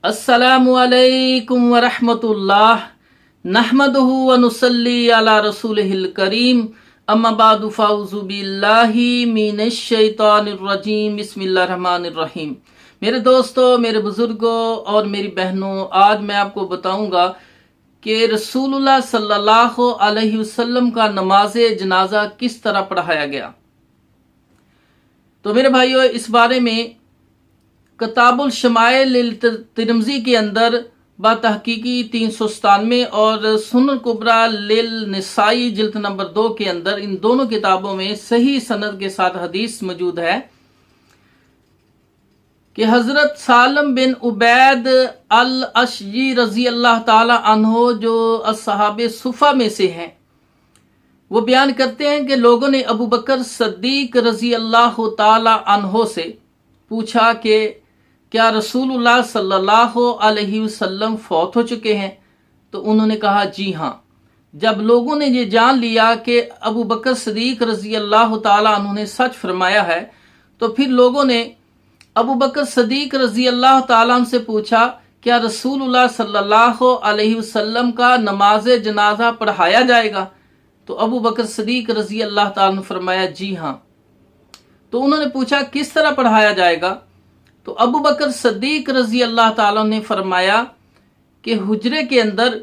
अस्सलामु अलैकुम वरहमतुल्लाह नहमदुहु व नुसल्ली अला रसूलिहिल करीम अम्मा बादु फ़ाउज़ु बिल्लाहि मिनश शैतानिर रजीम बिस्मिल्लाहिर रहमानिर रहीम। मेरे दोस्तों, मेरे बुजुर्गों और मेरी बहनों, आज मैं आपको बताऊंगा कि रसूलुल्लाह सल्लल्लाहु अलैहि वसल्लम का नमाज जनाजा किस तरह पढ़ाया गया। तो मेरे भाइयों, इस बारे में किताबुल शमाइल तिरमिज़ी के अंदर बातहकीकी 397 और सुनन कुबरा लिल निसाई जिल्द नंबर 2 के अंदर, इन दोनों किताबों में सही सनद के साथ हदीस मौजूद है कि हजरत सालम बिन उबैद अल अशजी रजी अल्लाह ताला अन्हो, जो अस्हाबे सुफा में से हैं, वो बयान करते हैं कि लोगों ने अबू बकर सद्दीक रजी अल्लाह ताला अन्हो से पूछा कि क्या रसूलुल्लाह सल्लल्लाहु अलैहि वसल्लम फौत हो चुके हैं? तो उन्होंने कहा जी हाँ। जब लोगों ने ये जान लिया कि अबू बकर सदीक रजी अल्लाह ताला अन्हु ने सच फरमाया है, तो फिर लोगों ने अबू बकर सदीक रजी अल्लाह ताला अन्हु से पूछा, क्या रसूलुल्लाह सल्लल्लाहु अलैहि वसल्लम का नमाज जनाजा पढ़ाया जाएगा? तो अबू बकर सदीक रजी अल्लाह ताला अन्हु फरमाया जी हाँ। तो उन्होंने पूछा किस तरह पढ़ाया जाएगा? तो अबू बकर सद्दीक रजी अल्लाह ताला ने फरमाया कि हुजरे के अंदर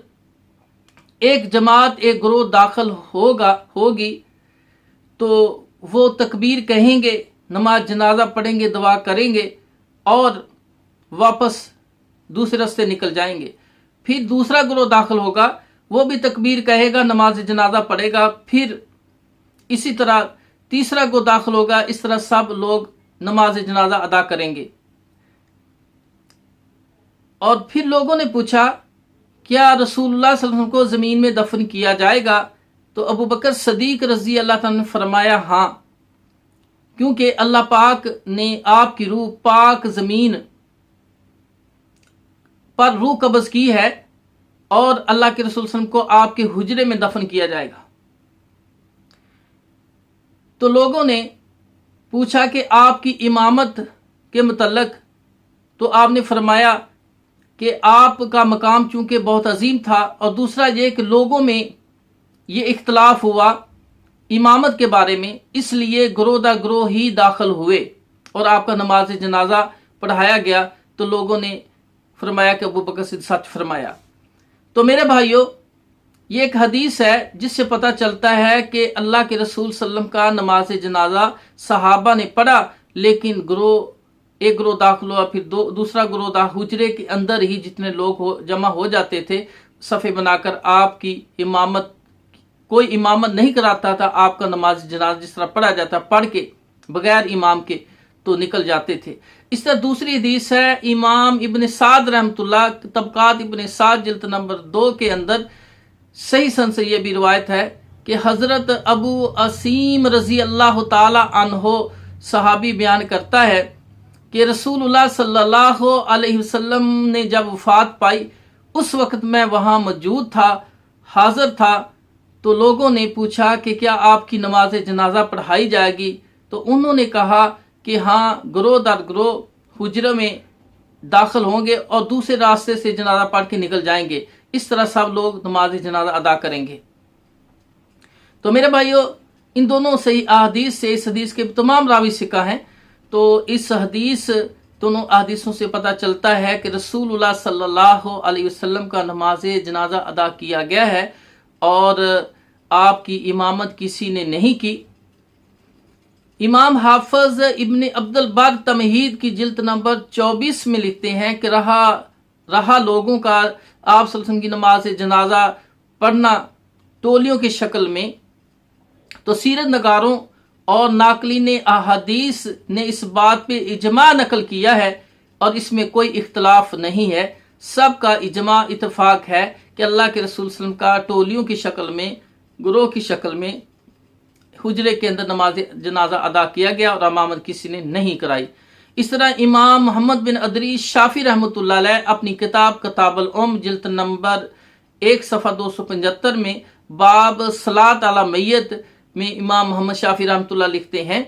एक जमात, एक ग्रोह दाखिल होगी, तो वो तकबीर कहेंगे, नमाज जनाजा पढ़ेंगे, दुआ करेंगे और वापस दूसरे रास्ते निकल जाएंगे। फिर दूसरा ग्रोह दाखिल होगा, वो भी तकबीर कहेगा, नमाज जनाजा पढ़ेगा, फिर इसी तरह तीसरा ग्रोह दाखिल होगा। इस तरह सब लोग नमाज जनाजा अदा करेंगे। और फिर लोगों ने पूछा क्या रसूलुल्लाह सल्लल्लाहु अलैहि वसल्लम को ज़मीन में दफन किया जाएगा? तो अबू बकर सदीक रजी अल्लाह ताला ने फरमाया हाँ, क्योंकि अल्लाह पाक ने आपकी रूह पाक ज़मीन पर रूह कब्ज़ की है और अल्लाह के रसूल सल्लल्लाहु अलैहि वसल्लम को आपके हुजरे में दफन किया जाएगा। तो लोगों ने पूछा कि आपकी इमामत के मुतल्लक, तो आपने फरमाया कि आपका मकाम चूंकि बहुत अजीम था, और दूसरा ये कि लोगों में ये इख्तलाफ हुआ इमामत के बारे में, इसलिए ग्रोह दा ग्रोह ही दाखिल हुए और आपका नमाज जनाजा पढ़ाया गया। तो लोगों ने फरमाया कि अबू बकर सिद्दीक़ सच फरमाया। तो मेरे भाइयों, ये एक हदीस है जिससे पता चलता है कि अल्लाह के रसूल सल्लम का नमाज जनाजा सहाबा ने पढ़ा, लेकिन एक ग्रोह दाखिल हुआ, फिर दूसरा ग्रोह हुजरे के अंदर ही जितने लोग जमा हो जाते थे सफ़े बनाकर, आपकी इमामत कोई इमामत नहीं कराता था, आपका नमाज जनाजा जिस तरह पढ़ा जाता, पढ़ के बगैर इमाम के तो निकल जाते थे। इस तरह दूसरी हदीस है इमाम इब्न साद रहमतुल्लाह तबकात इब्न साद जिल्द नंबर 2 के अंदर सही सन से ये भी रिवायत है कि हजरत अबू असीम रजी अल्लाह ताला अन्हो सहाबी बयान करता है कि रसूलुल्लाह सल्लल्लाहु अलैहि वसल्लम ने जब वफात पाई, उस वक्त मैं वहाँ मौजूद था, हाजिर था। तो लोगों ने पूछा कि क्या आपकी नमाज जनाजा पढ़ाई जाएगी? तो उन्होंने कहा कि हाँ, ग्रोह दर ग्रोह हुजरे में दाखिल होंगे और दूसरे रास्ते से जनाजा पढ़ के निकल जाएंगे। इस तरह सब लोग नमाज जनाजा अदा करेंगे। तो मेरे भाइयों, इन दोनों सही अहादीस से, इस हदीस के तमाम रावी सिक्का हैं। तो इस हदीस, दोनों अहादीसों से पता चलता है कि रसूलुल्लाह सल्लल्लाहु अलैहि वसल्लम का नमाज जनाजा अदा किया गया है और आपकी इमामत किसी ने नहीं की। इमाम हाफिज इब्न अब्दुल बर तमहीद की जिल्द नंबर 24 में लिखते हैं कि रहा लोगों का आप सल्लल्लाहु अलैहि वसल्लम की नमाज जनाजा पढ़ना टोलियों की शक्ल में। तो सीरत नगारों और नाकलीन अहादीस ने इस बात पे इजमा नकल किया है और इसमें कोई इख्तलाफ नहीं है। सबका इजमा इतफाक है कि अल्लाह के रसूल सल्लल्लाहु अलैहि वसल्लम का टोलियों की शक्ल में, ग्रोह की शक्ल में हुजरे के अंदर नमाज जनाजा अदा किया गया और इमामत किसी ने नहीं कराई। इस तरह इमाम मोहम्मद बिन अदरीस शाफी रहमतुल्लाह अलैह अपनी किताब किताबुल उम जिल्द नंबर 1 सफ़ा 275 में बाब सलात अला मैयत में इमाम मोहम्मद शाफी रहमतुल्लाह लिखते हैं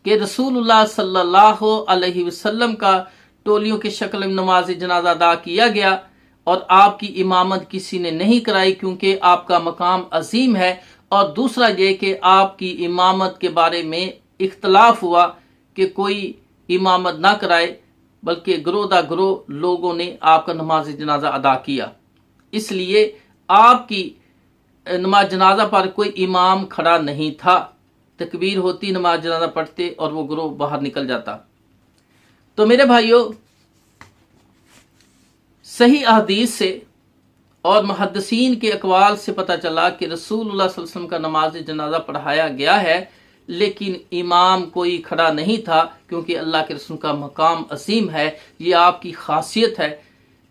कि रसूलुल्लाह सल्लल्लाहु अलैहि वसल्लम का टोलियों की शक्ल में नमाज जनाजा अदा किया गया और आपकी इमामत किसी ने नहीं कराई क्योंकि आपका मकाम अजीम है। और दूसरा ये कि आपकी इमामत के बारे में इख्तलाफ हुआ कि कोई इमामत ना कराए, बल्कि ग्रोह दर ग्रोह लोगों ने आपका नमाज जनाजा अदा किया। इसलिए आपकी नमाज जनाजा पर कोई इमाम खड़ा नहीं था। तकबीर होती, नमाज जनाजा पढ़ते और वो ग्रोह बाहर निकल जाता। तो मेरे भाइयों, सही अहदीस से और मुहद्दिसीन के अकवाल से पता चला कि रसूलुल्लाह सल्लल्लाहु अलैहि वसल्लम का नमाज जनाजा पढ़ाया गया है, लेकिन इमाम कोई खड़ा नहीं था क्योंकि अल्लाह के रसूल का मकाम असीम है। ये आपकी खासियत है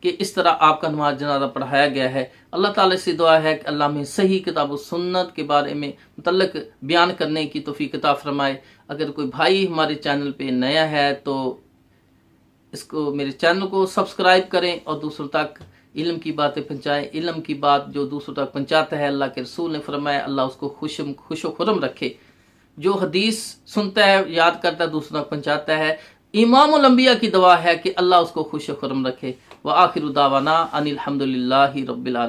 कि इस तरह आपका नमाज जनाजा पढ़ाया गया है। अल्लाह ताला से दुआ है कि अल्लाह में सही किताब और सुन्नत के बारे में मुतल्लक बयान करने की तौफीक अता फरमाए। अगर कोई भाई हमारे चैनल पे नया है तो इसको, मेरे चैनल को सब्सक्राइब करें और दूसरों तक इल्म की बातें पहुँचाएं। इल्म की बात जो दूसरों तक पहुँचाता है, अल्लाह के रसूल ने फरमाया अल्लाह उसको खुश खुरम रखे। जो हदीस सुनता है, याद करता है, दूसरों तक पहुँचाता है, इमामुल अंबिया की दुआ है कि अल्लाह उसको खुश खुरम रखे। व आखिरु दावाना अनिल हम्दुलिल्लाहि रब्बिल आलमीन।